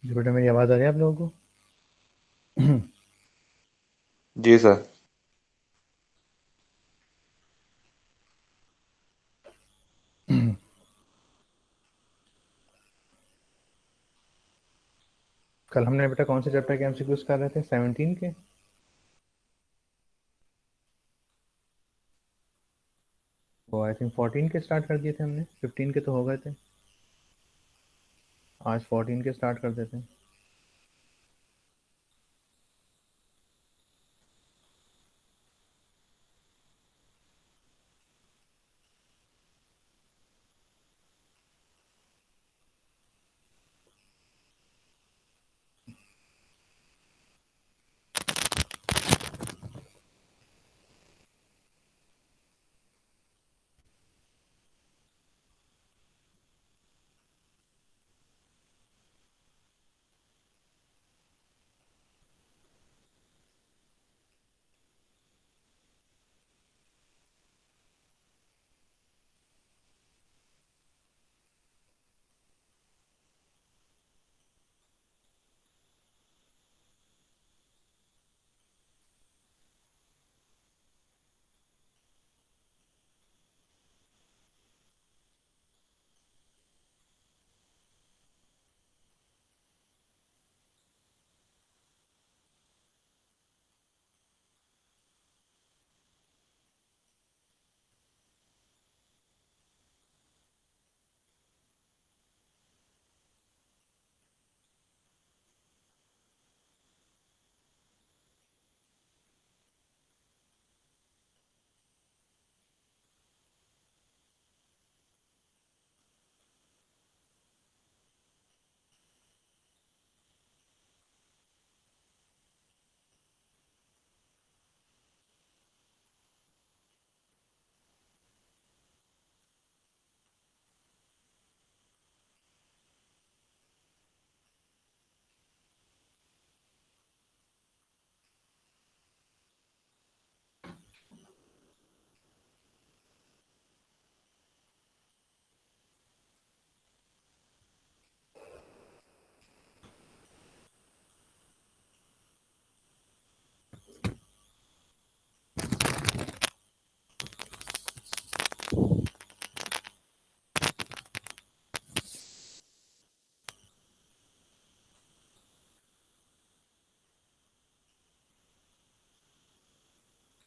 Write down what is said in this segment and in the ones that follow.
जी बेटा, मेरी आवाज़ आ रही है आप लोगों को? जी सर। कल हमने बेटा कौन से चैप्टर के एमसीक्यूज कर रहे थे? 17 के। वो आई थिंक 14 के स्टार्ट कर दिए थे हमने। 15 के तो हो गए थे। आज 14 के स्टार्ट कर देते हैं।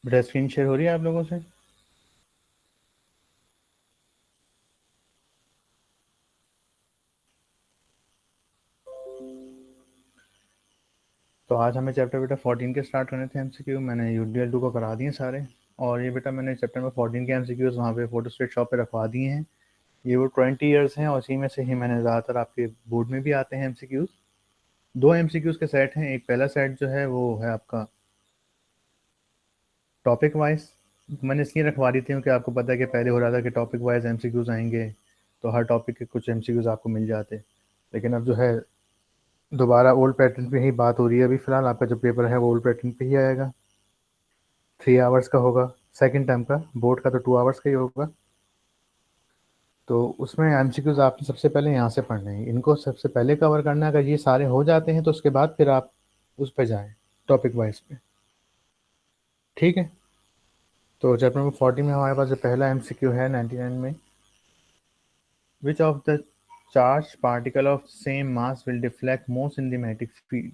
बेटा स्क्रीन शेयर हो रही है आप लोगों से? तो आज हमें चैप्टर बेटा 14 के स्टार्ट करने थे एमसीक्यू। मैंने यूडीएल 2 को करा दिए सारे। और ये बेटा मैंने चैप्टर में 14 के एमसीक्यूज वहाँ पे फोटो स्टेट शॉप पे रखवा दिए हैं। ये वो 20 ईयर्स हैं और इसी में से ही मैंने ज़्यादातर आपके बोर्ड में भी आते हैं एमसीक्यूज। दो एमसीक्यूज के सेट हैं। एक पहला सेट जो है वो है आपका टॉपिक वाइज। मैंने इसलिए रखवा दी थी क्योंकि आपको पता है कि पहले हो रहा था कि टॉपिक वाइज एमसीक्यूज आएंगे, तो हर टॉपिक के कुछ एमसीक्यूज आपको मिल जाते। लेकिन अब जो है दोबारा ओल्ड पैटर्न पे ही बात हो रही है। अभी फ़िलहाल आपका जो पेपर है वो ओल्ड पैटर्न पे ही आएगा। 3 आवर्स का होगा। सेकेंड टर्म का बोर्ड का तो 2 आवर्स का ही होगा। तो उसमें एमसीक्यूज आपने सबसे पहले यहाँ से पढ़ने हैं, इनको सबसे पहले कवर करना है। अगर ये सारे हो जाते हैं तो उसके बाद फिर आप उस पर जाएँ टॉपिक वाइज पे। ठीक है। तो चैप्टर नंबर 40 में हमारे पास जो पहला एमसीक्यू है 99 में, which of the charge particle of same mass will deflect most in the magnetic field,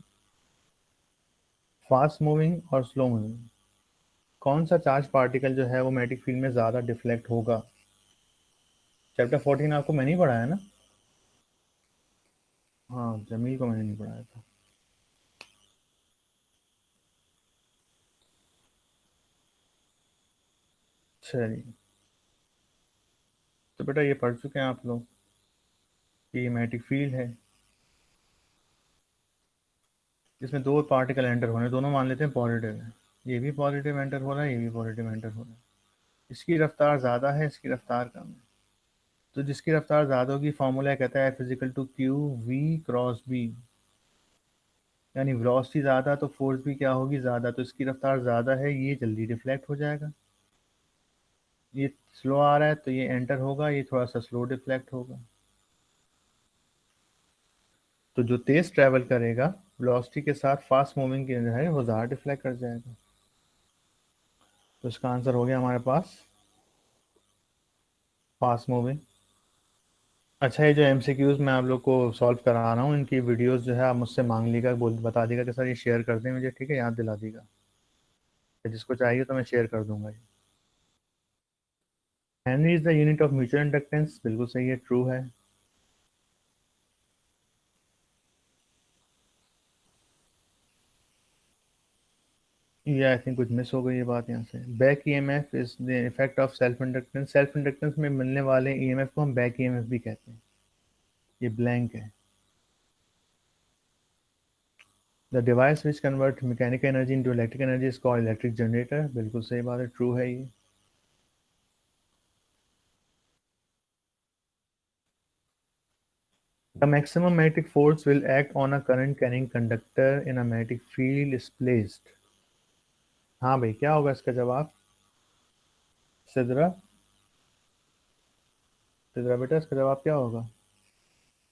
fast moving और स्लो मूविंग? कौन सा चार्ज पार्टिकल जो है वो मैग्नेटिक फील्ड में ज़्यादा डिफ्लेक्ट होगा? चैप्टर 14 आपको मैंने ही पढ़ाया ना? हाँ, जमील को मैंने नहीं पढ़ाया था। चलिए, तो बेटा ये पढ़ चुके हैं आप लोग कि ये मैग्नेटिक फील्ड है। इसमें दो पार्टिकल एंटर हो रहे हैं, दोनों मान लेते हैं पॉजिटिव है। ये भी पॉजिटिव एंटर हो रहा है, ये भी पॉजिटिव एंटर हो रहा है। इसकी रफ्तार ज़्यादा है, इसकी रफ्तार कम है। तो जिसकी रफ्तार ज़्यादा होगी, फार्मूला कहता है F=Q_V×B। यानी वेलोसिटी ज़्यादा तो फोर्स भी क्या होगी, ज़्यादा। तो इसकी रफ्तार ज़्यादा है, ये जल्दी डिफ्लेक्ट हो जाएगा। ये स्लो आ रहा है तो ये एंटर होगा, ये थोड़ा सा स्लो डिफ्लेक्ट होगा। तो जो तेज ट्रैवल करेगा वेलोसिटी के साथ फास्ट मूविंग जो है वो ज़्यादा डिफ्लेक्ट कर जाएगा। तो इसका आंसर हो गया हमारे पास फास्ट मूविंग। अच्छा, ये जो एमसीक्यूज मैं आप लोग को सॉल्व करा रहा हूँ इनकी वीडियोस जो है आप मुझसे मांग लीजिएगा, बोल बता देगा कि सर ये शेयर कर दें मुझे, ठीक है, याद दिला देगा। जिसको चाहिए तो मैं शेयर कर दूंगा। Henry is the unit of mutual inductance, बिल्कुल सही है, ट्रू है। ये आई थिंक कुछ मिस हो गई ये बात यहाँ से। Back EMF is the effect of self inductance, self inductance में मिलने वाले ईएमएफ को हम बैक ईएमएफ भी कहते हैं। ये ब्लैंक है। The device which convert mechanical energy into electric energy is called electric generator, बिल्कुल सही बात है, ट्रू है ये। The maximum magnetic force will act on a current carrying conductor in a magnetic field is placed। हाँ भाई, क्या होगा इसका जवाब? सिद्रा, सिद्रा बेटा, इसका जवाब क्या होगा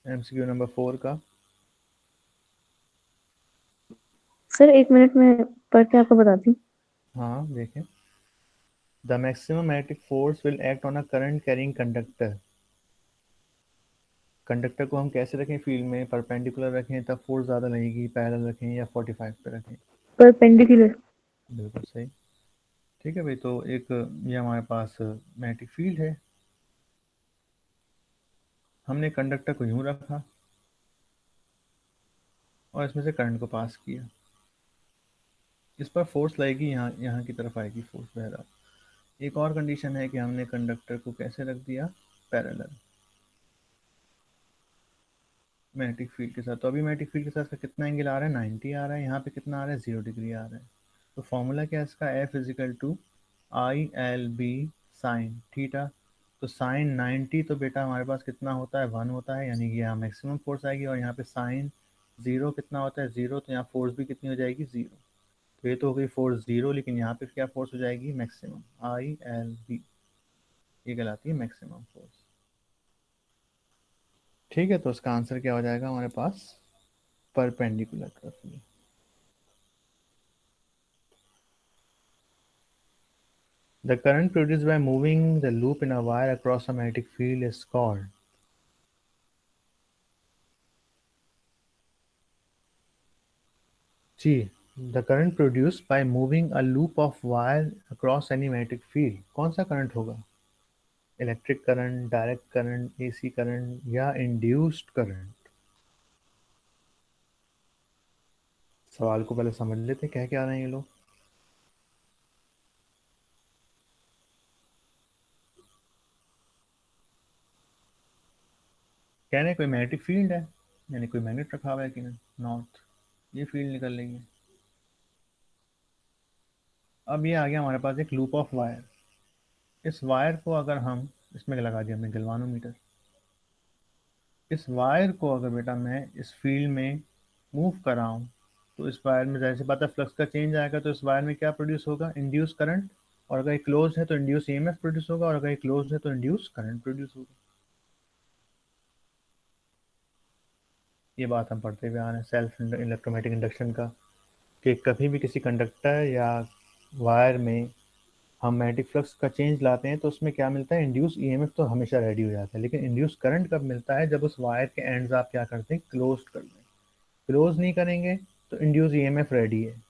एमसीक्यू नंबर 4 का? सर 1 मिनट में पढ़ के आपको बताती हूँ। हाँ देखें। The maximum magnetic force will act on a current carrying conductor. Conductor को हम कैसे रखें फील्ड में? परपेंडिकुलर रखें तब फोर्स ज़्यादा लगेगी, पैरेलल रखें या 45 पे रखें? परपेंडिकुलर। बिल्कुल सही। ठीक है भाई, तो एक ये हमारे पास मैग्नेटिक फील्ड है, हमने कंडक्टर को यूं रखा और इसमें से करंट को पास किया। इस पर फोर्स लगेगी, यहाँ यहाँ की तरफ आएगी फोर्स बहरहाल। एक और कंडीशन है कि हमने कंडक्टर को कैसे रख दिया? पैरेलल मैग्नेटिक फील्ड के साथ। तो अभी मैग्नेटिक फील्ड के साथ का कितना एंगल आ रहा है? 90 आ रहा है। यहाँ पे कितना आ रहा है? 0 डिग्री आ रहा है। तो फॉर्मूला क्या है इसका? F is equal to I L B sine theta. तो साइन 90 तो बेटा हमारे पास कितना होता है? 1 होता है, यानी कि यहाँ मैक्सिमम फोर्स आएगी। और यहाँ पे साइन 0 कितना होता है? 0। तो यहाँ फोर्स भी कितनी हो जाएगी? 0। तो ये तो हो गई फोर्स 0, लेकिन यहाँ पे क्या फोर्स हो जाएगी? मैक्सिमम, आई एल बी, ये कहलाती है मैक्सिमम फोर्स। ठीक है, तो इसका आंसर क्या हो जाएगा हमारे पास? परपेंडिकुलर तरफ में। The current produced by moving the loop in a wire across a magnetic field is called। Ji, the current produced by moving a loop of wire across any magnetic field, कौन सा current होगा? Electric current, direct current, AC current या induced current? सवाल को पहले समझ लेते क्या क्या रहे हैं ये लोग। कह रहे हैं कोई मैग्नेटिक फील्ड है, यानी कोई मैग्नेट रखा हुआ है कि नहीं, नॉर्थ, ये फील्ड निकल रही है। अब ये आ गया हमारे पास एक लूप ऑफ वायर। इस वायर को अगर हम इसमें लगा दिया हमने गैल्वानोमीटर, इस वायर को अगर बेटा मैं इस फील्ड में मूव कराऊं तो इस वायर में जैसे पता फ्लक्स का चेंज आएगा, तो इस वायर में क्या प्रोड्यूस होगा? Induce current. और अगर ये क्लोज है तो इंड्यूस ईएमएफ प्रोड्यूस होगा, और अगर ये क्लोज है तो इंड्यूस करंट प्रोड्यूस होगा। ये बात हम पढ़ते हुए आ रहे हैं सेल्फ इलेक्ट्रोमैग्नेटिक इंडक्शन का, कि कभी भी किसी कंडक्टर या वायर में हम मैग्नेटिक फ्लक्स का चेंज लाते हैं तो उसमें क्या मिलता है? इंड्यूस ईएमएफ तो हमेशा रेडी हो जाता है, लेकिन इंड्यूस करंट कब मिलता है? जब उस वायर के एंड्स आप क्या करते हैं? क्लोज कर दें। क्लोज नहीं करेंगे तो इंड्यूस ईएमएफ रेडी है,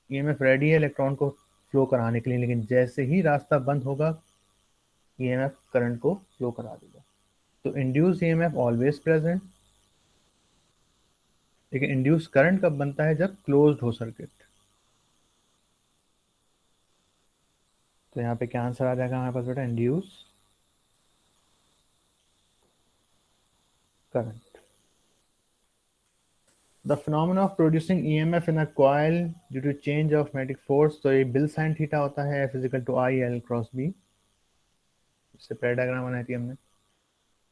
ईएमएफ रेडी है इलेक्ट्रॉन को फ्लो कराने के लिए, लेकिन जैसे ही रास्ता बंद होगा ईएमएफ करंट को फ्लो करा देगा। तो इंड्यूस ईएमएफ ऑलवेज प्रेजेंट, लेकिन इंड्यूस करंट कब बनता है? जब क्लोज्ड हो सर्किट। तो यहाँ पे क्या आंसर आ जाएगा हमारे पास बेटा? Induce current. The phenomena of producing EMF in a coil due to change of magnetic force, तो ये बिल साइन थीटा होता है, F is equal to I L cross B. इससे पैर डायग्राम बनाई थी हमने,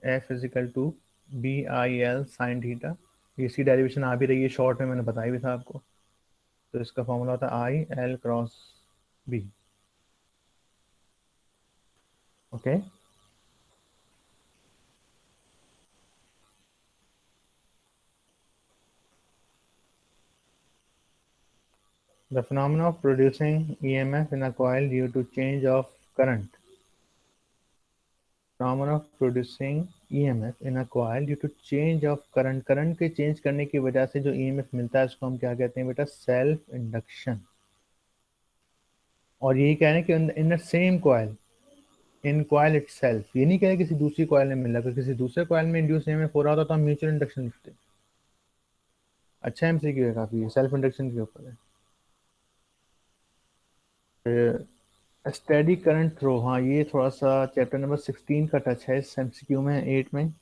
F is equal to B I L sine theta. इसकी डेरिवेशन आ भी रही है शॉर्ट में, मैंने बताया भी था आपको। तो इसका फॉर्मूला होता है I L cross B. Okay. The phenomenon of producing EMF in a coil due to change of current. Phenomenon of producing EMF in a coil due to change of current. Current के change करने की वजह से जो EMF मिलता है उसको हम क्या कहते हैं बेटा? Self induction. और यही कह रहे हैं कि in the same coil, in coil itself. ये नहीं कह रहे किसी दूसरी कॉइल में मिला, अगर किसी दूसरे कॉइल में इंड्यूस EMF हो रहा होता तो हम म्यूचुअल इंडक्शन लिखते। अच्छा एमसीक्यू है काफी, सेल्फ इंडक्शन के ऊपर है। स्टेडी करंट थ्रो, हाँ ये थोड़ा सा चैप्टर नंबर 16 का टच है इस एमसीक्यू में, 8 में।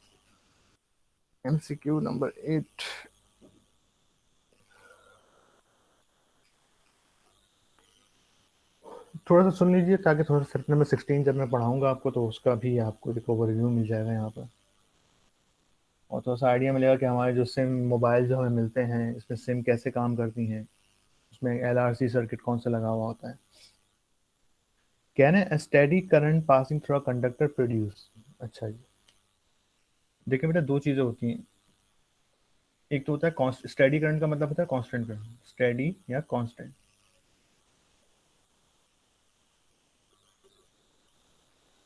एमसीक्यू नंबर 8, थोड़ा सा सुन लीजिए ताकि थोड़ा सा चैप्टर नंबर 16 जब मैं पढ़ाऊंगा आपको तो उसका भी आपको एक ओवरव्यू मिल जाएगा यहाँ पर, और थोड़ा सा आइडिया मिलेगा कि हमारे जो सिम मोबाइल जो हमें मिलते हैं इसमें सिम कैसे काम करती हैं, उसमें एलआरसी सर्किट कौन सा लगा हुआ होता है। Can a steady current passing through a conductor produce. अच्छा जी, देखिए बेटा दो चीज़ें होती हैं। एक तो होता है स्टेडी करंट का मतलब होता है कांस्टेंट करंट, स्टेडी या कांस्टेंट।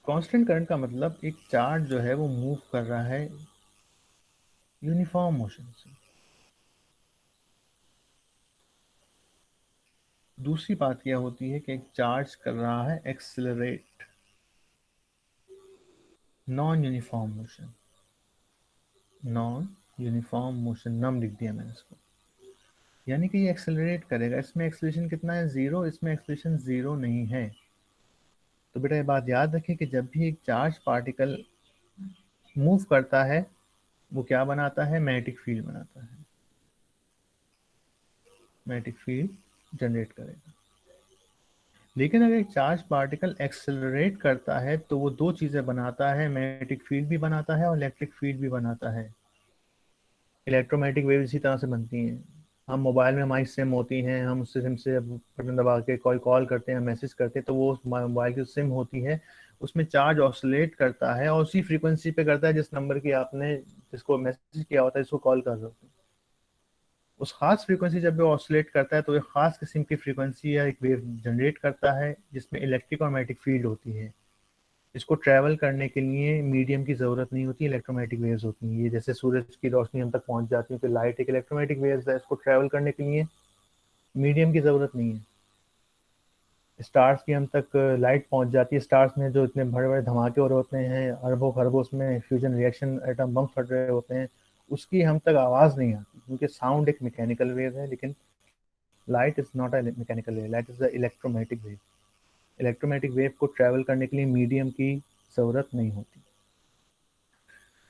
कांस्टेंट करंट का मतलब एक चार्ज जो है वो मूव कर रहा है यूनिफॉर्म मोशन से। दूसरी बात यह होती है कि एक चार्ज कर रहा है accelerate, non uniform motion. Non uniform motion, नम लिख दिया मैंने इसको, यानी कि ये एक्सेलरेट करेगा। इसमें एक्सेलरेशन कितना है? 0। इसमें एक्सेलरेशन 0 नहीं है। तो बेटा ये बात याद रखें कि जब भी एक चार्ज पार्टिकल मूव करता है वो क्या बनाता है? मैग्नेटिक फील्ड बनाता है, मैग्नेटिक फील्ड जनरेट करेगा। लेकिन अगर एक चार्ज पार्टिकल एक्सेलरेट करता है तो वो दो चीज़ें बनाता है, मैग्नेटिक फील्ड भी बनाता है और इलेक्ट्रिक फील्ड भी बनाता है। इलेक्ट्रोमैग्नेटिक वेव इसी तरह से बनती हैं। हम मोबाइल में हमारी सिम होती हैं, हम उससे सिम से बटन दबा के कोई कॉल करते हैं, मैसेज करते हैं, तो वो मोबाइल की सिम होती है उसमें चार्ज ऑसिलेट करता है और उसी फ्रीक्वेंसी पे करता है जिस नंबर की आपने जिसको मैसेज किया होता है, जिसको कॉल कर रहे होते हैं। उस खास फ्रीक्वेंसी जब वो ऑसिलेट करता है तो एक खास किस्म की फ्रीक्वेंसी या एक वेव जनरेट करता है जिसमें इलेक्ट्रिक और मैग्नेटिक फील्ड होती है। इसको ट्रैवल करने के लिए मीडियम की ज़रूरत नहीं होती, इलेक्ट्रोमैग्नेटिक वेव्स होती हैं। ये जैसे सूरज की रोशनी हम तक पहुंच जाती है तो लाइट एक इलेक्ट्रोमैग्नेटिक वेव्स है, इसको ट्रैवल करने के लिए मीडियम की ज़रूरत नहीं है। स्टार्स की हम तक लाइट पहुंच जाती है, स्टार्स में जो इतने बड़े बड़े धमाके हो रहे होते हैं, अरबों खरबों उसमें फ्यूजन रिएक्शन एटम बम फट रहे होते हैं, उसकी हम तक आवाज़ नहीं आती क्योंकि साउंड एक मैकेनिकल वेव है। लेकिन light is not a mechanical wave, light is a electromagnetic wave. Electromagnetic wave को ट्रैवल करने के लिए मीडियम की ज़रूरत नहीं होती।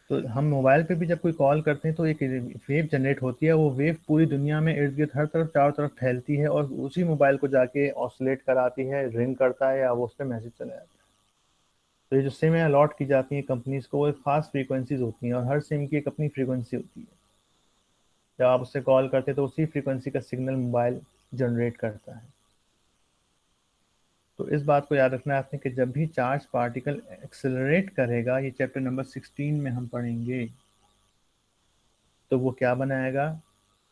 तो हम मोबाइल पे भी जब कोई कॉल करते हैं तो एक वेव जनरेट होती है, वो वेव पूरी दुनिया में इर्द गिर्द हर तरफ चारों तरफ फैलती है और उसी मोबाइल को जाके ऑसिलेट कराती है, रिंग करता है या वो उस पर मैसेज चला जाता है। तो ये जो सिम है अलॉट की जाती हैं कंपनीज को, वो एक खास फ्रीक्वेंसीज होती हैं और हर सिम की एक अपनी फ्रीक्वेंसी होती है। जब आप उससे कॉल करते हैं तो उसी फ्रीक्वेंसी का सिग्नल मोबाइल जनरेट करता है। तो इस बात को याद रखना है आपने कि जब भी चार्ज पार्टिकल एक्सेलरेट करेगा, ये चैप्टर नंबर 16 में हम पढ़ेंगे, तो वो क्या बनाएगा?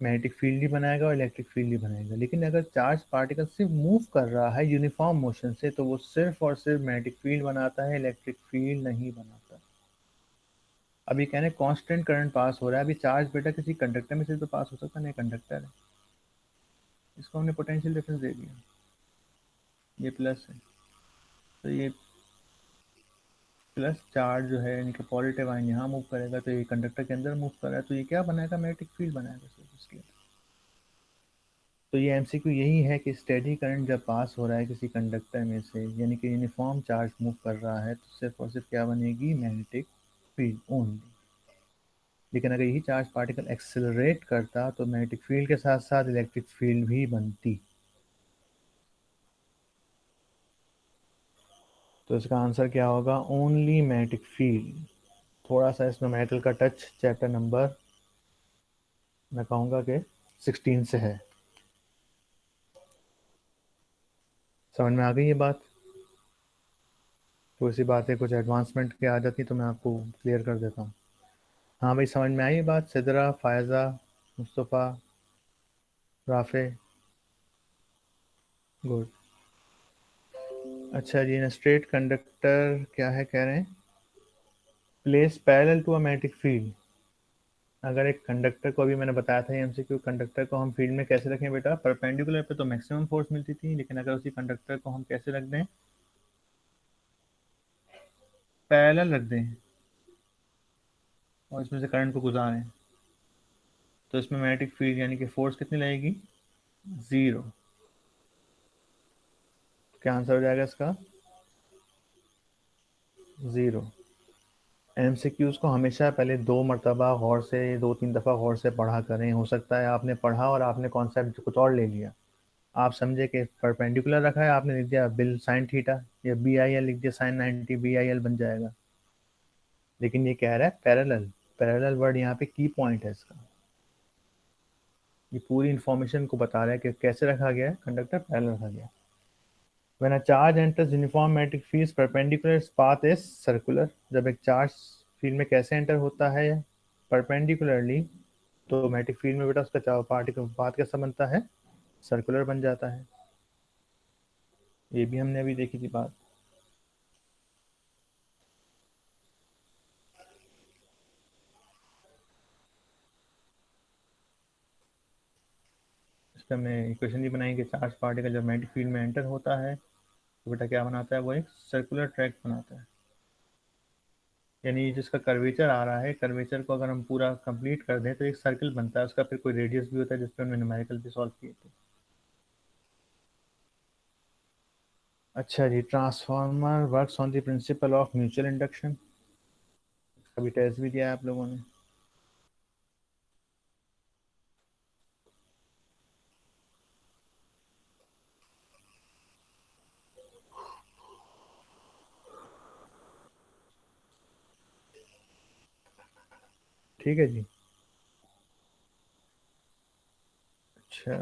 मैग्नेटिक फील्ड ही बनाएगा और इलेक्ट्रिक फील्ड ही बनाएगा। लेकिन अगर चार्ज पार्टिकल सिर्फ मूव कर रहा है यूनिफॉर्म मोशन से तो वो सिर्फ और सिर्फ मैग्नेटिक फील्ड बनाता है, इलेक्ट्रिक फील्ड नहीं बनाता। अभी कहने कांस्टेंट करंट पास हो रहा है, अभी चार्ज बेटा किसी कंडक्टर में से तो पास हो सकता नहीं, कंडक्टर है, इसको हमने पोटेंशियल डिफरेंस दे दिया, ये प्लस है, तो ये प्लस चार्ज जो है यानी कि पॉजिटिव आयन यहाँ मूव करेगा तो ये कंडक्टर के अंदर मूव कर रहा है, तो ये क्या बनाएगा? मैग्नेटिक फील्ड बनाएगा सिर्फ इसके। तो ये एमसीक्यू यही है कि स्टेडी करंट जब पास हो रहा है किसी कंडक्टर में से, यानी कि यूनिफॉर्म चार्ज मूव कर रहा है, तो सिर्फ और सिर्फ क्या बनेगी? Magnetic field only. लेकिन अगर यही चार्ज पार्टिकल एक्सेलरेट करता तो मैग्नेटिक फील्ड के साथ साथ इलेक्ट्रिक फील्ड भी बनती। तो इसका आंसर क्या होगा? Only magnetic field. थोड़ा सा इसमें मेटल का टच चैप्टर नंबर मैं कहूँगा कि 16 से है। समझ में आ गई ये बात? तो इसी बातें कुछ एडवांसमेंट के आ जाती तो मैं आपको क्लियर कर देता हूँ। हाँ भाई, समझ में आई ये बात? सिदरा, फायज़ा, मुस्तफ़ा, राफ़े, गुड। अच्छा जी, स्ट्रेट कंडक्टर क्या है कह रहे हैं? Place parallel to a magnetic field. अगर एक कंडक्टर को, अभी मैंने बताया था एमसीक्यू, कंडक्टर को हम फील्ड में कैसे रखें बेटा? परपेंडिकुलर पे तो मैक्सिमम फोर्स मिलती थी, लेकिन अगर उसी कंडक्टर को हम कैसे रख दें? पैरेलल रख दें और इसमें से करंट को गुजारें, तो इसमें मैग्नेटिक फील्ड यानी कि फोर्स कितनी लगेगी? जीरो। क्या आंसर हो जाएगा इसका? जीरो। एमसीक्यूज को हमेशा पहले 2 मरतबा गौर से, 2-3 दफ़ा गौर से पढ़ा करें। हो सकता है आपने पढ़ा और आपने कॉन्सेप्ट कुछ और ले लिया। आप समझे कि परपेंडिकुलर रखा है, आपने लिख दिया बिल साइन थीटा, या बी आई एल लिख दिया, साइन 90 बी आई एल बन जाएगा। लेकिन ये कह रहा है पैरेलल। पैरेलल वर्ड यहाँ पे की पॉइंट है इसका। ये पूरी इंफॉर्मेशन को बता रहा है कि कैसे रखा गया है कंडक्टर, पैरेलल रखा गया। When a charge enters uniform magnetic field perpendicular, its path is circular. जब एक चार्ज फील्ड में कैसे एंटर होता है परपेंडिकुलरली, तो मैग्नेटिक फील्ड में बेटा उसका पार्टिकल पाथ कैसा बनता है? सर्कुलर बन जाता है। ये भी हमने अभी देखी थी बात। इस पर हमने इक्वेशन भी बनाई कि चार्ज पार्टिकल जब मैग्नेटिक फील्ड में एंटर होता है तो बेटा क्या बनाता है? वो एक सर्कुलर ट्रैक बनाता है। यानी जिसका कर्वेचर आ रहा है, कर्वेचर को अगर हम पूरा कंप्लीट कर दें तो एक सर्कल बनता है, उसका फिर कोई रेडियस भी होता है, जिसपे हमने न्यूमेरिकल भी सॉल्व किए थे। अच्छा जी, transformer works on the principle of mutual induction. कभी टेस्ट भी दिया है आप लोगों ने? ठीक है जी। अच्छा,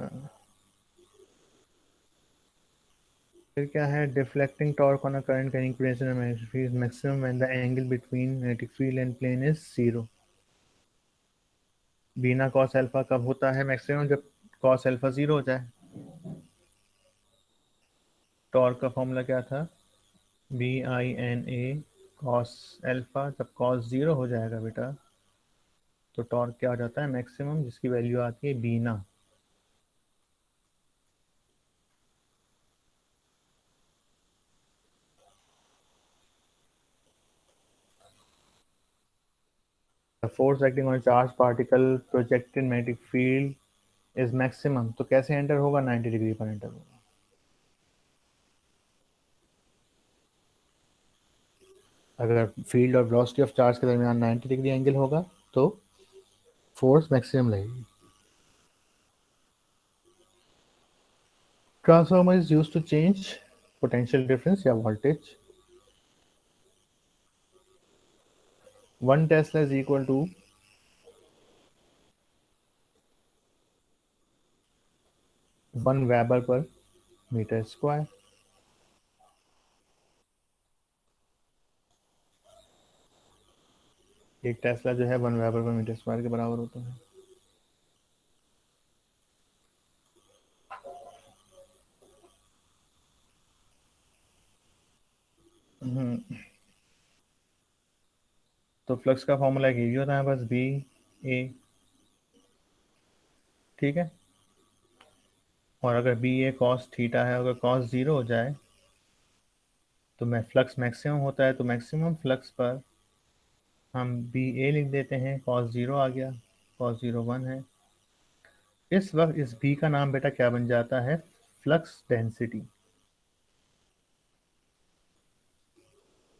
फिर क्या है? Deflecting torque on a current carrying plane in a magnetic field maximum when the angle between magnetic field and plane is zero. बीना कॉस अल्फा कब होता है मैक्सिमम? जब कॉस अल्फा जीरो हो जाए। टॉर्क का फॉर्मूला क्या था? B I N A cos alpha. जब कॉस जीरो हो जाएगा बेटा, तो टॉर्क क्या हो जाता है? मैक्सिमम, जिसकी वैल्यू आती है बीना। Force acting on charge particle projected magnetic field is maximum, तो कैसे एंटर होगा? 90 डिग्री पर एंटर होगा। अगर फील्ड और वेलोसिटी ऑफ चार्ज के दरमियान 90 डिग्री एंगल होगा तो फोर्स मैक्सिमम लगेगी। Transformer is used to change potential difference या voltage. 1 tesla is equal to 1 weber per metre square. एक टेस्ला जो है 1 वेबर पर मीटर स्क्वायर के बराबर होता है। तो फ्लक्स का फॉर्मूला एक ही होता है बस, बी ए। ठीक है। और अगर बी ए कॉस थीटा है, अगर कॉस जीरो हो जाए तो मैं फ्लक्स मैक्सिमम होता है, तो मैक्सिमम फ्लक्स पर हम बी ए लिख देते हैं। कॉस जीरो आ गया, कॉस जीरो 1 है। इस वक्त इस बी का नाम बेटा क्या बन जाता है? Flux density.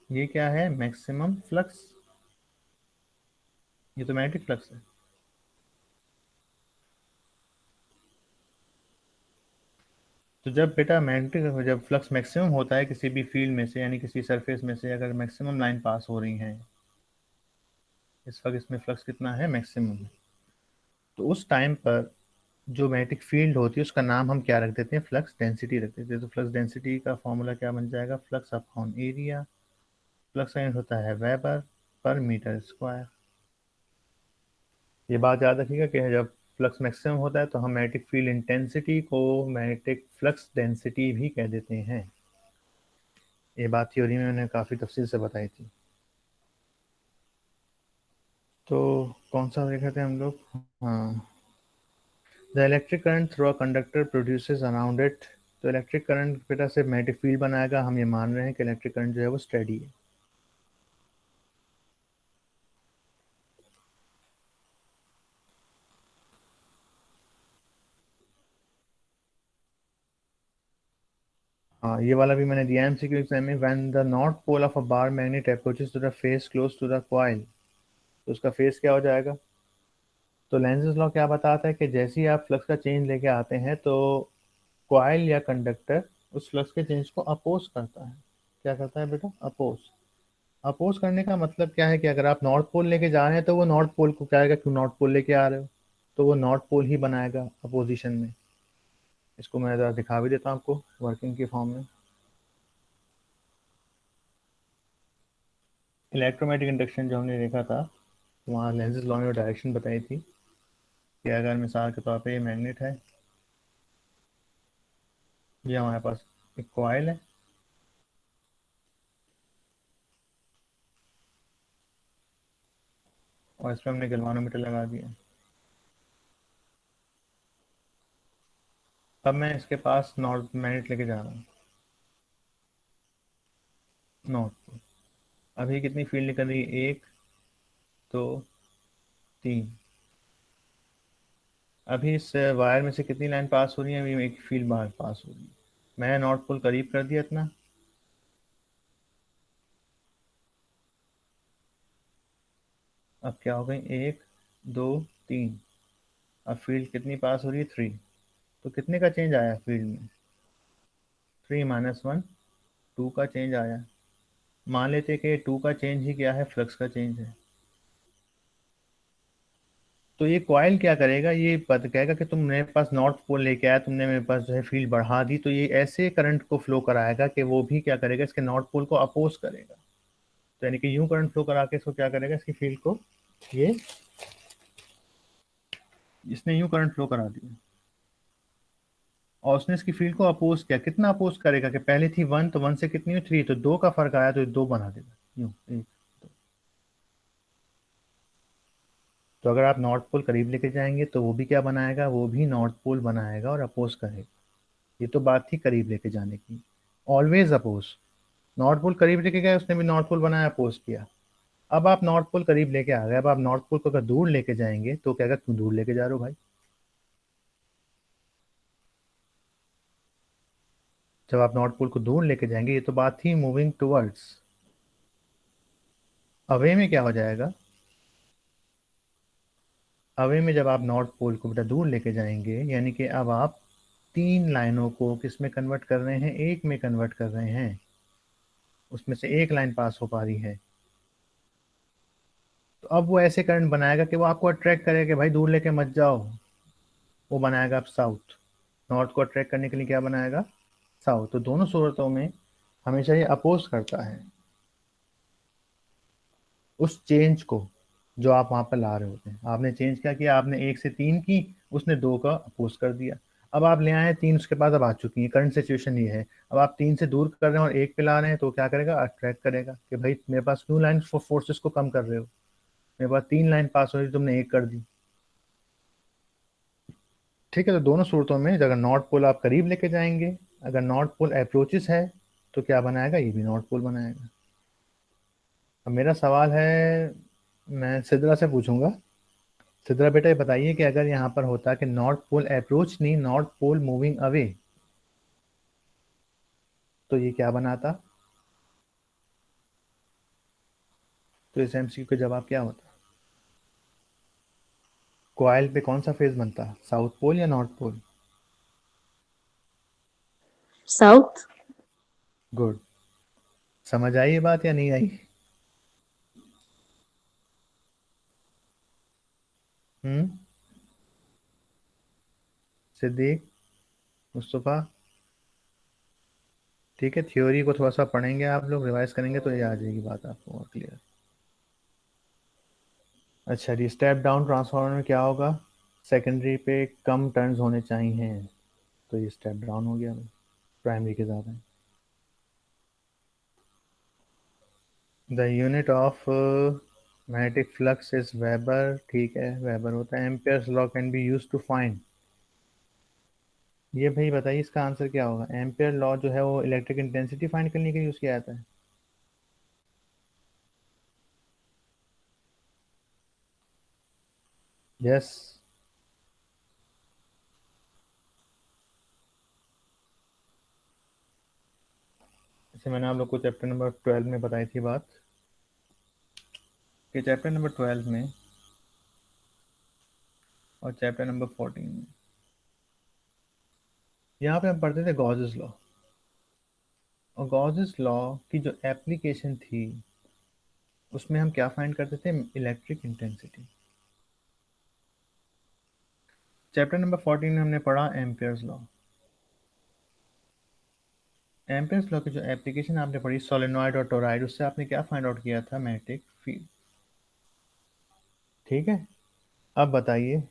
ये क्या है? Maximum flux. ये तो मैग्नेटिक फ्लक्स है। तो जब बेटा मैग्नेटिक, जब फ्लक्स मैक्सिमम होता है किसी भी फील्ड में से, यानी किसी सरफेस में से अगर मैक्सिमम लाइन पास हो रही है, इस वक्त इसमें फ्लक्स कितना है? मैक्सिमम है। तो उस टाइम पर जो मैग्नेटिक फील्ड होती है उसका नाम हम क्या रख देते हैं? फ्लक्स डेंसिटी रख देते हैं। तो फ्लक्स डेंसिटी का फॉर्मूला क्या बन जाएगा? Flux upon area. फ्लक्स का यूनिट होता है वेबर पर मीटर स्क्वायर। ये बात याद रखिएगा कि जब फ्लक्स मैक्सिमम होता है तो हम मैग्नेटिक फील्ड इंटेंसिटी को मैग्नेटिक फ्लक्स डेंसिटी भी कह देते हैं। ये बात थ्योरी में मैंने काफ़ी तफसील से बताई थी। तो कौन सा देखा थे हम लोग? हाँ, the electric current through a conductor produces around it. तो इलेक्ट्रिक करंट बेटा से मैग्नेटिक फील्ड बनाएगा। हम ये मान रहे हैं कि इलेक्ट्रिक करंट जो है वो स्टेडी है। हाँ, ये वाला भी मैंने दिया एमसीक्यू एग्जाम में। When the north pole of a bar magnet approaches to the face close to the coil, तो उसका फेस क्या हो जाएगा? तो लेंज़ेस लॉ क्या बताता है कि जैसे ही आप फ्लक्स का चेंज लेके आते हैं तो कॉइल या कंडक्टर उस फ्लक्स के चेंज को अपोज करता है। क्या करता है बेटा? अपोज। अपोज करने का मतलब क्या है कि अगर आप नॉर्थ पोल लेके जा रहे हैं तो वो नॉर्थ पोल को क्या आएगा, क्यों नॉर्थ पोल लेके आ रहे हो, तो वो नॉर्थ पोल ही बनाएगा अपोजिशन में। इसको मैं ज़रा दिखा भी देता हूँ आपको वर्किंग के फॉर्म में। इलेक्ट्रोमैग्नेटिक इंडक्शन जो हमने देखा था, वहाँ लेंज़ेस लॉ में डायरेक्शन बताई थी कि अगर मिसाल के तौर पे ये मैग्नेट है, ये हमारे पास एक कॉइल है, और इस पर हमने गैल्वानोमीटर लगा दिया। अब मैं इसके पास नॉर्थ मैग्नेट लेके जा रहा हूँ, नॉर्थ पोल। अभी कितनी फील्ड निकल रही है? 1 2 3। अभी इस वायर में से कितनी लाइन पास हो रही है? अभी एक फील्ड बाहर पास हो रही है। मैंने नॉर्थ पोल करीब कर दिया इतना। अब क्या हो गई? 1 2 3। अब फील्ड कितनी पास हो रही है? 3। तो कितने का चेंज आया फील्ड में? 3 - 1, 2 का चेंज आया। मान लेते कि 2 का चेंज ही क्या है? फ्लक्स का चेंज है। तो ये कॉइल क्या करेगा? ये पता कहेगा कि तुम मेरे पास नॉर्थ पोल लेके आया, तुमने मेरे पास जो है फील्ड बढ़ा दी, तो ये ऐसे करंट को फ्लो कराएगा कि वो भी क्या करेगा? इसके नॉर्थ पोल को अपोज करेगा। तो यानी कि यूं करंट फ्लो करा के इसको क्या करेगा? इसकी फील्ड को, ये इसने यूं करंट फ्लो करा दिया और उसने इसकी फील्ड को अपोज किया। कितना अपोज करेगा? कि पहले थी 1, तो 1 से कितनी हुई? 3, तो 2 का फर्क आया तो 2 बना देगा यूं 1। तो अगर आप नॉर्थ पोल करीब लेके जाएंगे तो वो भी क्या बनाएगा? वो भी नॉर्थ पोल बनाएगा और अपोज करेगा। ये तो बात थी करीब लेके जाने की। Always oppose. नॉर्थ पोल करीब लेके गए, उसने भी नॉर्थ पोल बनाया, अपोज किया। अब आप नॉर्थ पोल करीब लेके आ गए, अब आप नॉर्थ पोल को अगर दूर लेके जाएंगे तो क्या? क्यों दूर लेके जा रहे हो भाई? जब आप नॉर्थ पोल को दूर लेके जाएंगे, ये तो बात थी मूविंग टुवर्ड्स। अवे में क्या हो जाएगा? अवे में जब आप नॉर्थ पोल को बेटा दूर लेके जाएंगे, यानी कि अब आप 3 लाइनों को किस में कन्वर्ट कर रहे हैं? एक में कन्वर्ट कर रहे हैं। उसमें से एक लाइन पास हो पा रही है। तो अब वो ऐसे करंट बनाएगा कि वो आपको अट्रैक्ट करेगा कि भाई दूर लेके मत जाओ। वो बनाएगा अब साउथ। नॉर्थ को अट्रैक्ट करने के लिए क्या बनाएगा? साउथ। तो दोनों सूरतों में हमेशा ये अपोज करता है उस चेंज को जो आप वहां पर ला रहे होते हैं। आपने चेंज क्या किया? आपने 1 से 3 की, उसने 2 का अपोज कर दिया। अब आप ले आए 3, उसके बाद अब आ चुकी है। करंट सिचुएशन ये है, अब आप 3 से दूर कर रहे हैं और 1 पे ला रहे हैं, तो क्या करेगा? अट्रैक्ट करेगा कि भाई मेरे पास क्यों लाइन फोर्सेस को कम कर रहे हो, मेरे पास 3 लाइन पास हो रही, तुमने 1 कर दी। ठीक है, तो दोनों सूरतों में अगर नॉर्थ पोल आप करीब लेके जाएंगे, अगर नॉर्थ पोल अप्रोचेस है, तो क्या बनाएगा? ये भी नॉर्थ पोल बनाएगा। अब मेरा सवाल है, मैं सिद्रा से पूछूंगा। सिद्रा बेटा, ये बताइए कि अगर यहाँ पर होता कि नॉर्थ पोल अप्रोच नहीं, नॉर्थ पोल मूविंग अवे, तो ये क्या बनाता? तो इस एमसीक्यू का जवाब क्या होता? कॉइल पे कौन सा फेज बनता? साउथ पोल या नॉर्थ पोल? साउथ। गुड। समझ आई ये बात या नहीं आई? हम्म। सिद्दीक, मुस्तफ़ा, ठीक है, थ्योरी को थोड़ा सा पढ़ेंगे आप लोग, रिवाइज करेंगे तो ये आ जाएगी बात आपको और क्लियर। अच्छा जी, स्टेप डाउन ट्रांसफार्मर में क्या होगा? सेकेंडरी पे कम टर्न्स होने चाहिए, तो ये स्टेप डाउन हो गया प्राइमरी के ज़्यादा। The unit of magnetic flux is weber, ठीक है वेबर होता है। Ampere's law can be use to find, ये भाई बताइए इसका आंसर क्या होगा। एम्पियर लॉ जो है वो इलेक्ट्रिक इंटेंसिटी फाइंड करने के लिए यूज़ किया जाता है। यस, जैसे मैंने आप लोग को चैप्टर नंबर 12 में बताई थी बात, कि चैप्टर नंबर 12 में और चैप्टर नंबर 14 में यहाँ पे हम पढ़ते थे गॉसेस लॉ, और गॉसेस लॉ की जो एप्लीकेशन थी उसमें हम क्या फाइंड करते थे, इलेक्ट्रिक इंटेंसिटी। चैप्टर नंबर 14 में हमने पढ़ा एम्पियर्स लॉ। एम्पियर्स लॉ की जो एप्लीकेशन आपने पढ़ी सोलेनॉइड और टोराइड, उससे आपने क्या फाइंड आउट किया था, मैग्नेटिक फील्ड। ठीक है, अब बताइए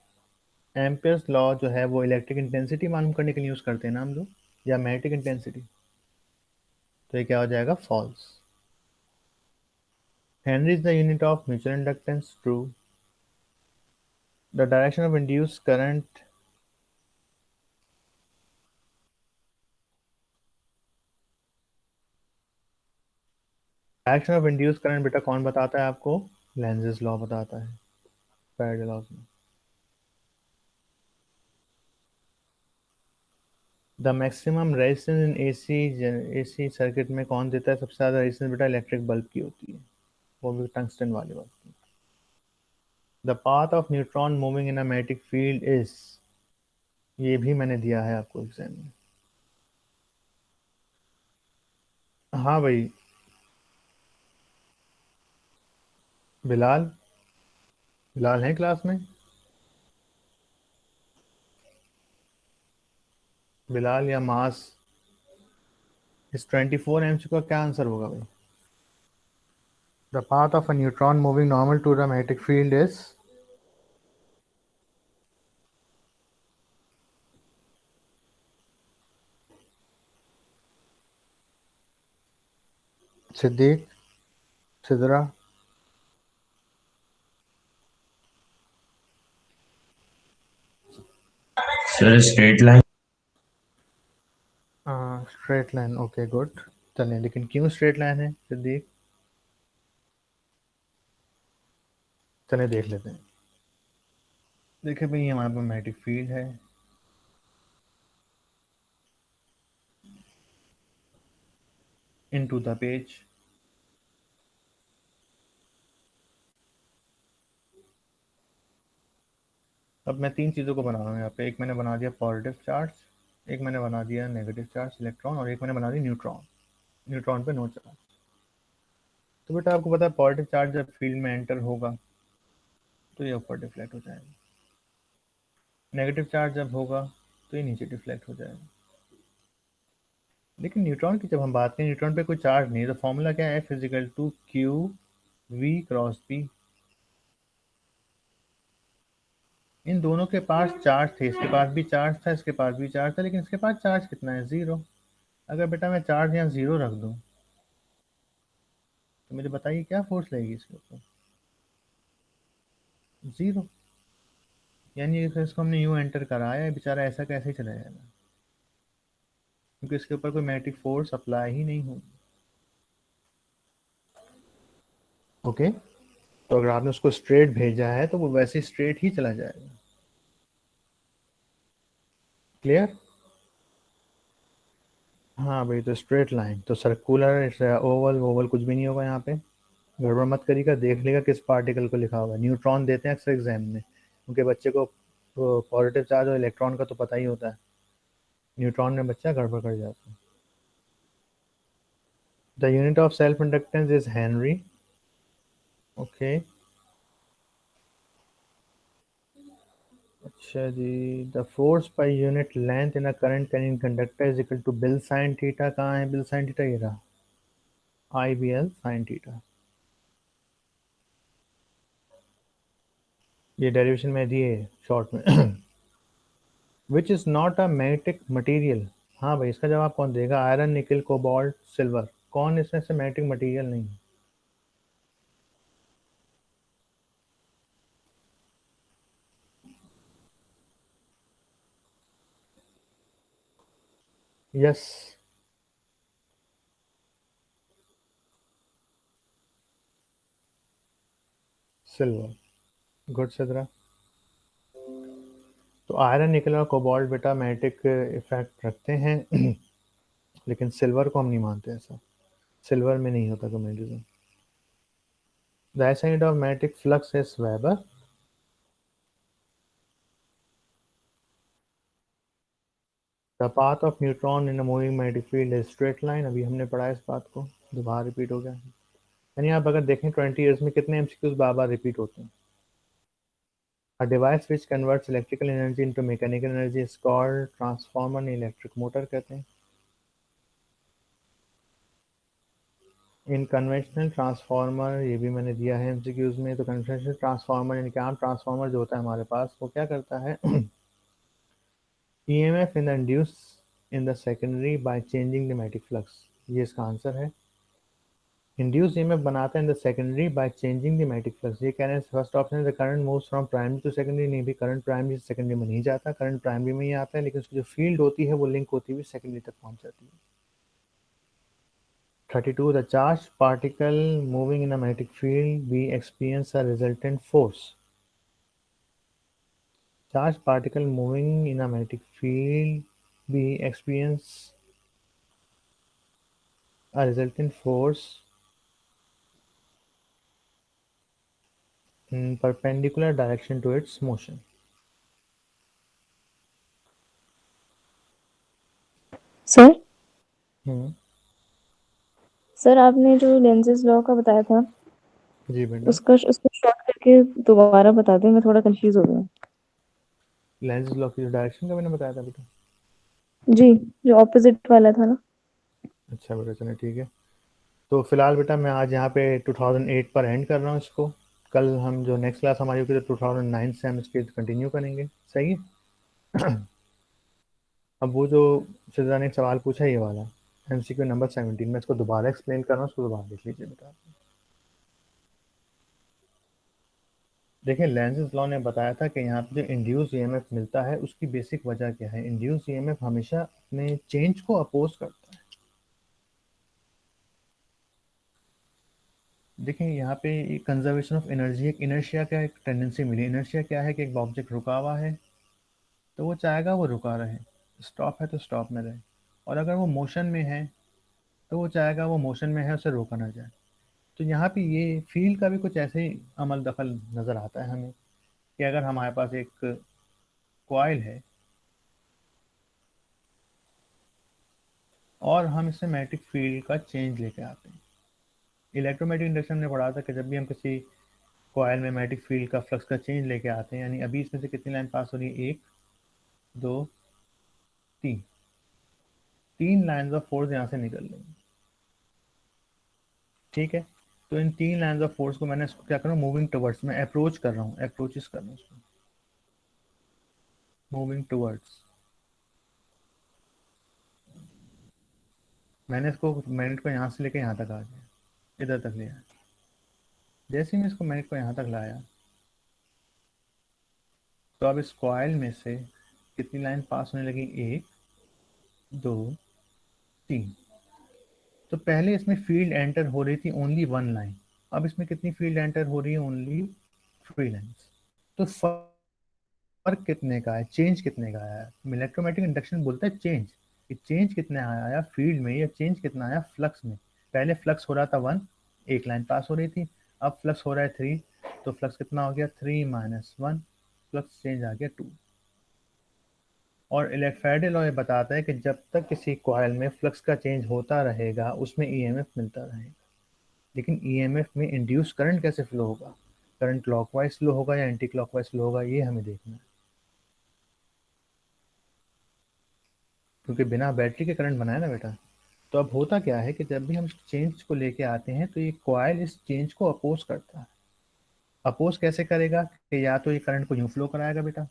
एम्पियर्स लॉ जो है वो इलेक्ट्रिक इंटेंसिटी मालूम करने के लिए यूज़ करते हैं ना हम लोग, या मैग्नेटिक इंटेंसिटी, तो ये क्या हो जाएगा, false. Henry is the unit of mutual inductance, true. The direction of induced current, direction of induced current बेटा कौन बताता है आपको, लेंज़ेस लॉ बताता है, फैराडे लॉ में। The maximum resistance in AC circuit में कौन देता है सबसे ज़्यादा रेजिस्टेंस बेटा, इलेक्ट्रिक बल्ब की होती है, वो भी टंगस्टन वाली बात की। The path of neutron moving in a magnetic field is, ये भी मैंने दिया है आपको एग्जाम में। हाँ भाई, बिलाल, बिलाल है क्लास में, बिलाल या मास। इस 24 MC का क्या आंसर होगा भाई। The path of a neutron moving normal to the magnetic field is, Siddiq, Sidra, sir straight line. Straight line, okay good. चलें, लेकिन क्यों स्ट्रेट लाइन है सिद्दीक, चलें देख लेते हैं। देखिए भाई हमारे पास मैग्नेटिक फील्ड है, इनटू द पेज। अब मैं तीन चीज़ों को बना रहा हूँ यहाँ पे, एक मैंने बना दिया पॉजिटिव चार्ज, एक मैंने बना दिया नेगेटिव चार्ज इलेक्ट्रॉन, और एक मैंने बना दिया न्यूट्रॉन, न्यूट्रॉन पे नो चार्ज। तो बेटा आपको पता है पॉजिटिव चार्ज जब फील्ड में एंटर होगा तो ये ऊपर डिफ्लेक्ट हो जाएगा, नेगेटिव चार्ज जब होगा तो ये नीचे डिफ्लेक्ट हो जाएगा। लेकिन न्यूट्रॉन की जब हम बात करें, न्यूट्रॉन पे कोई चार्ज नहीं, तो फॉर्मूला क्या है, F=q_v×p। इन दोनों के पास चार्ज थे, इसके पास भी चार्ज था, इसके पास भी चार्ज था, लेकिन इसके पास चार्ज कितना है, 0। अगर बेटा मैं चार्ज यहाँ 0 रख दूँ तो मुझे बताइए क्या फोर्स लगेगी इसके ऊपर, 0। यानी इसको हमने यूँ एंटर कराया, बेचारा ऐसा कैसे ही चला जाएगा, क्योंकि इसके ऊपर कोई मैग्नेटिक फोर्स अप्लाई ही नहीं होगी। ओके, तो अगर आपने उसको स्ट्रेट भेजा है तो वो वैसे स्ट्रेट ही चला जाएगा। क्लियर, हाँ भाई, तो स्ट्रेट लाइन तो सर्कुलर, ओवल ओवल कुछ भी नहीं होगा यहाँ पे, गड़बड़ मत करिएगा, देख लेगा किस पार्टिकल को लिखा होगा। न्यूट्रॉन देते हैं अक्सर एग्जाम में, क्योंकि बच्चे को पॉजिटिव चार्ज और इलेक्ट्रॉन का तो पता ही होता है, न्यूट्रॉन में बच्चा गड़बड़ कर जाता है। The unit of self inductance is henry, okay. अच्छा जी, the force per unit length in a current carrying conductor is equal to BIL sine theta, कहाँ है बिल साइन थीटा, ये रहा, IBL साइन थीटा। ये डेरिवेशन में दिए short में। Which is not a magnetic material. हाँ भाई, इसका जवाब कौन देगा? आयरन, निकल, कोबाल्ट, सिल्वर, कौन इसमें से मैग्नेटिक मटीरियल नहीं है? Yes, silver. गुड सिद्रा। तो आयरन, निकल और कोबाल्ट बेटा मैग्नेटिक इफेक्ट रखते हैं। लेकिन सिल्वर को हम नहीं मानते ऐसा। सिल्वर में नहीं होता magnetism. The side of magnetic flux is weber. The path of neutron in a moving magnetic field is straight line. अभी हमने पढ़ा इस बात को, दोबारा रिपीट हो गया। यानी आप अगर देखें 20 ईयर्स में कितने एमसीक्यूज बार बार रिपीट होते हैं। A device which converts electrical energy into mechanical energy is called transformer, electric motor कहते हैं। इन कन्वेंशनल ट्रांसफार्मर, ये भी मैंने दिया है एमसीक्यूज में। तो कन्वेंशनल ट्रांसफार्मर यानी कि आम ट्रांसफार्मर जो होता है हमारे पास, वो क्या करता है? EMF in induce in the secondary by changing the magnetic flux. ये इसका आंसर है। इंड्यूस ईएमएफ बनाता है in the secondary by changing the magnetic flux. ये कह रहे हैं फर्स्ट ऑप्शन है the current moves from primary to secondary. नहीं भी, करंट प्राइमरी से सेकेंडरी में नहीं जाता, करंट प्राइमरी में ही आता है, लेकिन उसकी जो फील्ड होती है वो लिंक होती हुई सेकेंडरी तक पहुंच जाती है। 32 the charge particle moving in a magnetic field B experience a resultant force. Charge particle moving in a magnetic field B experience a resultant force in perpendicular direction to its motion. Sir hmm, sir आपने जो lenses law का बताया था, जी बेटा। उसको short करके दोबारा बता दें, मैं थोड़ा कंफ्यूज हो गया हूँ। लेंस लॉ की जो डायरेक्शन का मैंने बताया था बेटा। जी, जो ऑपोजिट वाला था ना। अच्छा बेटा, चलो ठीक है। तो फिलहाल बेटा मैं आज यहाँ पे 2008 पर एंड कर रहा हूँ इसको। कल हम जो नेक्स्ट क्लास हमारी होगी तो 2009 से हम इसके कंटिन्यू करेंगे। सही है। अब वो जो सिद्रा ने एक सवाल पूछा, ये वाला एमसीक्यू नंबर 17, मैं इसको दोबारा एक्सप्लेन कर रहा हूँ, उसको दोबारा देख लीजिए बेटा। देखिए, लेंज़ लॉ ने बताया था कि यहाँ पे जो इंड्यूस ईएमएफ मिलता है उसकी बेसिक वजह क्या है। इंड्यूस ईएमएफ हमेशा अपने चेंज को अपोज करता है। देखिए यहाँ पे कंजर्वेशन ऑफ एनर्जी, एक इनर्शिया का एक टेंडेंसी मिली। इनर्शिया क्या है कि एक ऑब्जेक्ट रुका हुआ है तो वो चाहेगा वो रुका रहे, स्टॉप है तो स्टॉप में रहे। और अगर वो मोशन में है तो वो चाहेगा वो मोशन में है, उसे रोका ना जाए। तो यहाँ पे ये फील्ड का भी कुछ ऐसे ही अमल दखल नज़र आता है हमें कि अगर हमारे पास एक कॉइल है और हम इससे मैग्नेटिक फील्ड का चेंज लेके आते हैं। इलेक्ट्रोमैग्नेटिक इंडक्शन में पढ़ा था कि जब भी हम किसी कॉइल में मैग्नेटिक फील्ड का फ्लक्स का चेंज लेके आते हैं, यानी अभी इसमें से कितनी लाइन पास हो रही है? एक, दो, तीन। तीन लाइन्स ऑफ फोर्स यहाँ से निकल रही हैं। ठीक है, तो इन तीन लाइन्स ऑफ फोर्स को मैंने इसको क्या कर रहा हूँ, मूविंग टुवर्ड्स में अप्रोच कर रहा हूँ, अप्रोचेस कर रहा हूँ इसको, मूविंग टुवर्ड्स। मैंने इसको मैग्नेट को यहाँ से लेके यहाँ तक आ गया, इधर तक ले आया। जैसे ही मैं इसको मैग्नेट को यहाँ तक लाया तो अब इस कॉइल में से कितनी लाइन पास होने लगी? एक, दो, तीन। तो पहले इसमें फील्ड एंटर हो रही थी ओनली वन लाइन, अब इसमें कितनी फील्ड एंटर हो रही है? Only three lines. तो फर्क कितने का है, चेंज कितने का आया है? इलेक्ट्रोमैग्नेटिक इंडक्शन बोलता है चेंज, कि चेंज कितना आया फील्ड में, या चेंज कितना आया फ्लक्स में। पहले फ्लक्स हो रहा था वन, एक लाइन पास हो रही थी, अब फ्लक्स हो रहा है थ्री, तो फ्लक्स कितना हो गया? Three minus one, flux change आ गया टू। और फैराडे लॉ ये बताता है कि जब तक किसी कॉइल में फ्लक्स का चेंज होता रहेगा उसमें ईएमएफ मिलता रहेगा। लेकिन ईएमएफ में इंड्यूस करंट कैसे फ्लो होगा? करंट क्लॉकवाइज फ्लो होगा या एंटी क्लॉकवाइज फ्लो होगा, ये हमें देखना है। क्योंकि बिना बैटरी के करंट बनाया ना बेटा। तो अब होता क्या है कि जब भी हम चेंज को लेके आते हैं तो ये कॉइल इस चेंज को अपोज करता है। अपोज कैसे करेगा कि या तो ये करंट को यूं फ्लो कराएगा बेटा,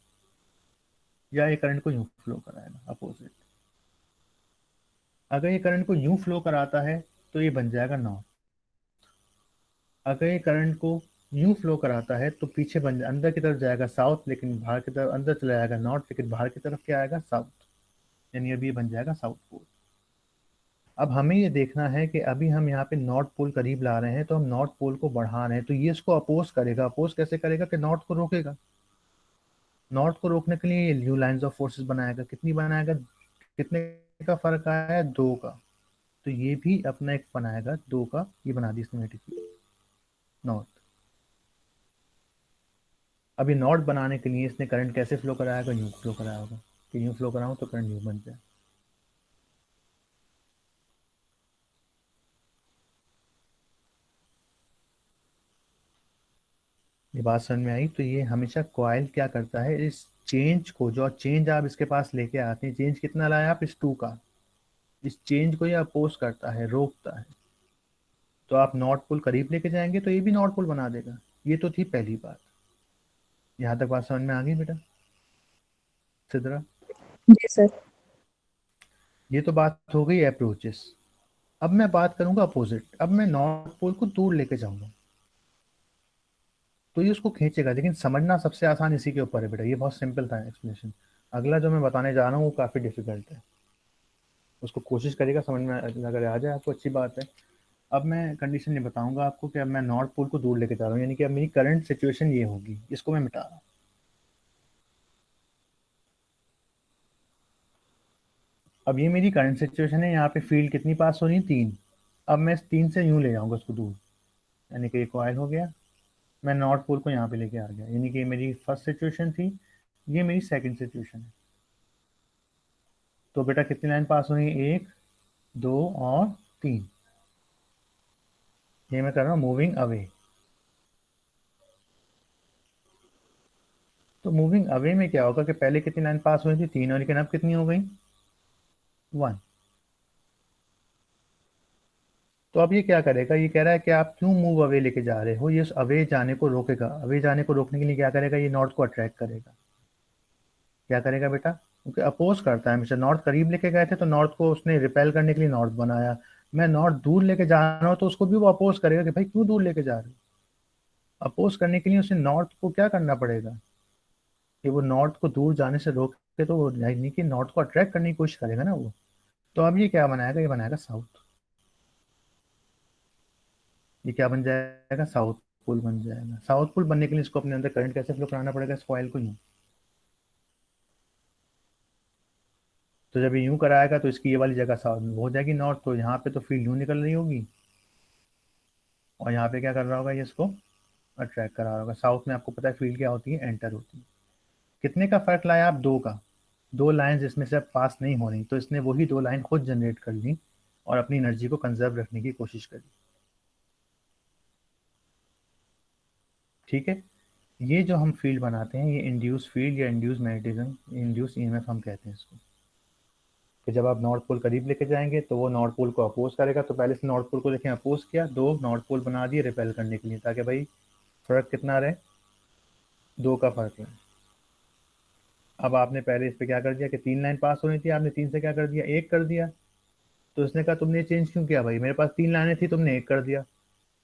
या ये करंट को यूं फ्लो कराएगा अपोजिट। अगर ये करंट को यूं फ्लो कराता है तो ये बन जाएगा नॉर्थ। अगर ये करंट को यूं फ्लो कराता है तो पीछे अंदर की तरफ जाएगा साउथ, लेकिन बाहर की तरफ, अंदर चला जाएगा नॉर्थ, लेकिन बाहर की तरफ क्या आएगा, साउथ। यानी अभी ये बन जाएगा साउथ पोल। अब हमें ये देखना है कि अभी हम यहाँ पे नॉर्थ पोल करीब ला रहे हैं, तो हम नॉर्थ पोल को बढ़ा रहे हैं, तो ये इसको अपोज करेगा। अपोज कैसे करेगा कि नॉर्थ को रोकेगा। नॉर्थ को रोकने के लिए ये न्यू लाइंस ऑफ फोर्सेस बनाएगा। कितनी बनाएगा, कितने का फर्क आया है, 2 का। तो ये भी अपना एक बनाएगा 2 का, ये बना दी इसने नॉर्थ। अभी नॉर्थ बनाने के लिए इसने करंट कैसे फ्लो कराएगा, यूं फ्लो कराया होगा कि यूं फ्लो कराऊं तो करंट यूं बन जाए। ये बात समझ में आई। तो ये हमेशा कॉइल क्या करता है, इस चेंज को, जो चेंज आप इसके पास लेके आते हैं, चेंज कितना लाया आप, इस 2 का, इस चेंज को ये अपोज करता है, रोकता है। तो आप नॉर्थ पोल करीब लेके जाएंगे तो ये भी नॉर्थ पोल बना देगा। ये तो थी पहली बात। यहाँ तक बात समझ में आ गई बेटा सिद्रा? जी सर। ये तो बात हो गई अप्रोचेस। अब मैं बात करूंगा अपोजिट। अब मैं नॉर्थ पोल को दूर लेके जाऊंगा तो ये उसको खींचेगा, लेकिन समझना सबसे आसान इसी के ऊपर है बेटा। ये बहुत सिंपल था एक्सप्लेनेशन। अगला जो मैं बताने जा रहा हूँ वो काफ़ी डिफिकल्ट है, उसको कोशिश करिएगा समझ में, अगर आ जाए आपको अच्छी बात है। अब मैं कंडीशन नहीं बताऊंगा आपको कि अब मैं नॉर्थ पोल को दूर लेके जा रहा हूँ, यानी कि अब मेरी करंट सिचुएशन ये होगी, इसको मैं मिटा रहा हूँ। अब ये मेरी करंट सिचुएशन है, यहाँ पे फील्ड कितनी पास हो रही है, 3। अब मैं इस 3 से यूं ले जाऊंगा उसको दूर, यानी कि ये कॉइल हो गया, मैं नॉर्थ पोल को यहाँ पे लेके आ गया, यानी कि मेरी फर्स्ट सिचुएशन थी, ये मेरी सेकंड सिचुएशन है। तो बेटा कितनी लाइन पास हो रही है, 1 2 और 3। ये मैं कर रहा हूँ मूविंग अवे। तो मूविंग अवे में क्या होगा कि पहले कितनी लाइन पास हुई थी, 3, और लेकिन अब कितनी हो गई, 1। तो अब ये क्या करेगा, ये कह रहा है कि आप क्यों मूव अवे लेके जा रहे हो, ये उस अवे जाने को रोकेगा। अवे जाने को रोकने के लिए क्या करेगा, ये नॉर्थ को अट्रैक्ट करेगा। क्या करेगा बेटा, क्योंकि अपोज करता है हमेशा। नॉर्थ करीब लेके गए थे तो नॉर्थ को उसने रिपेल करने के लिए नॉर्थ बनाया। मैं नॉर्थ दूर लेके जा रहा हूँ तो उसको भी वो अपोज करेगा कि भाई क्यों दूर लेके जा रहे हो। अपोज करने के लिए उसे नॉर्थ को क्या करना पड़ेगा कि वो नॉर्थ को दूर जाने से रोक के, तो वो यानी कि नॉर्थ को अट्रैक्ट करने की कोशिश करेगा ना वो। तो अब ये क्या बनाएगा, ये बनाएगा साउथ। ये क्या बन जाएगा, साउथ पोल बन जाएगा। साउथ पोल बनने के लिए इसको अपने अंदर करंट कैसे फ्लो कराना पड़ेगा, इस कॉइल को यूं। तो जब ये यूं कराएगा तो इसकी ये वाली जगह साउथ में हो जाएगी नॉर्थ, तो यहाँ पे तो फील्ड यूं निकल रही होगी, और यहाँ पे क्या कर रहा होगा, ये इसको अट्रैक्ट करा रहा होगा। साउथ में आपको पता है फील्ड क्या होती है, एंटर होती है। कितने का फर्क लाया आप, 2 का। 2 लाइन इसमें से अब पास नहीं हो रही, तो इसने वही 2 लाइन खुद जनरेट कर ली और अपनी एनर्जी को कंजर्व रखने की कोशिश करी। ठीक है। ये जो हम फील्ड बनाते हैं, ये इंड्यूस फील्ड या इंड्यूस मैग्नेटिज्म, इंड्यूस ईएमएफ हम कहते हैं इसको। कि जब आप नॉर्थ पोल करीब लेके जाएंगे तो वो नॉर्थ पोल को अपोज करेगा। तो पहले से नॉर्थ पोल को देखें, अपोज किया, 2 नॉर्थ पोल बना दिए रिपेल करने के लिए, ताकि भाई फर्क कितना रहे, 2 का फर्क रहे। अब आपने पहले इस पे क्या कर दिया कि 3 लाइन पास होनी थी, आपने 3 से क्या कर दिया, 1 कर दिया। तो उसने कहा तुमने चेंज क्यों किया भाई, मेरे पास 3 लाइनें थी, तुमने 1 कर दिया।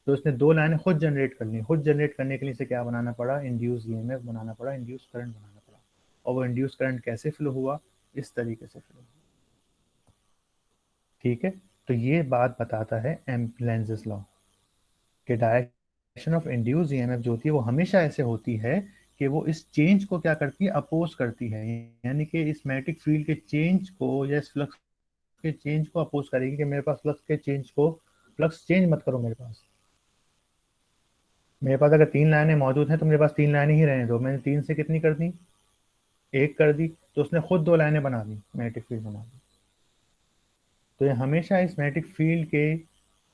तो उसने 2 लाइनें खुद जनरेट कर ली। खुद जनरेट करने के लिए इसे क्या बनाना पड़ा, इंड्यूस ईएमएफ बनाना पड़ा, इंड्यूस करंट बनाना पड़ा। और वो इंड्यूस करंट कैसे फ्लो हुआ, इस तरीके से फ्लो हुआ। ठीक है। तो ये बात बताता है लेंज़ेस लॉ कि डायरेक्शन ऑफ इंड्यूस ईएमएफ जो होती है वो हमेशा ऐसे होती है कि वो इस चेंज को क्या करती है, अपोज करती है। यानी कि इस मैग्नेटिक फील्ड के चेंज को या इस फ्लक्स के चेंज को अपोज करेगी कि मेरे पास फ्लक्स के चेंज को, फ्लक्स चेंज मत करो मेरे पास अगर 3 लाइनें मौजूद हैं तो मेरे पास 3 लाइनें ही रहने दो। मैंने 3 से कितनी कर दी, 1 कर दी, तो उसने खुद 2 लाइनें बना दी, मैग्नेटिक फील्ड बना दी। तो ये हमेशा इस मैग्नेटिक फील्ड के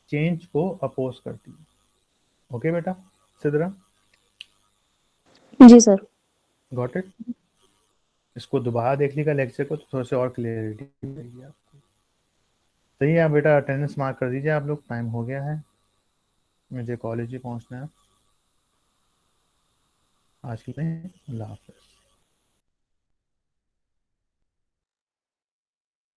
चेंज को अपोज करती है। ओके बेटा सिद्रा, जी सर। Got it. इसको दोबारा देख लीजिएगा लेक्चर को तो थोड़ा सा और क्लियरिटी मिलेगी आपको। सही है, आप बेटा अटेंडेंस मार्क कर दीजिए आप लोग, टाइम हो गया है, मुझे कॉलेज ही पहुंचना है। आज के लिए अल्लाह हाफ़िज़।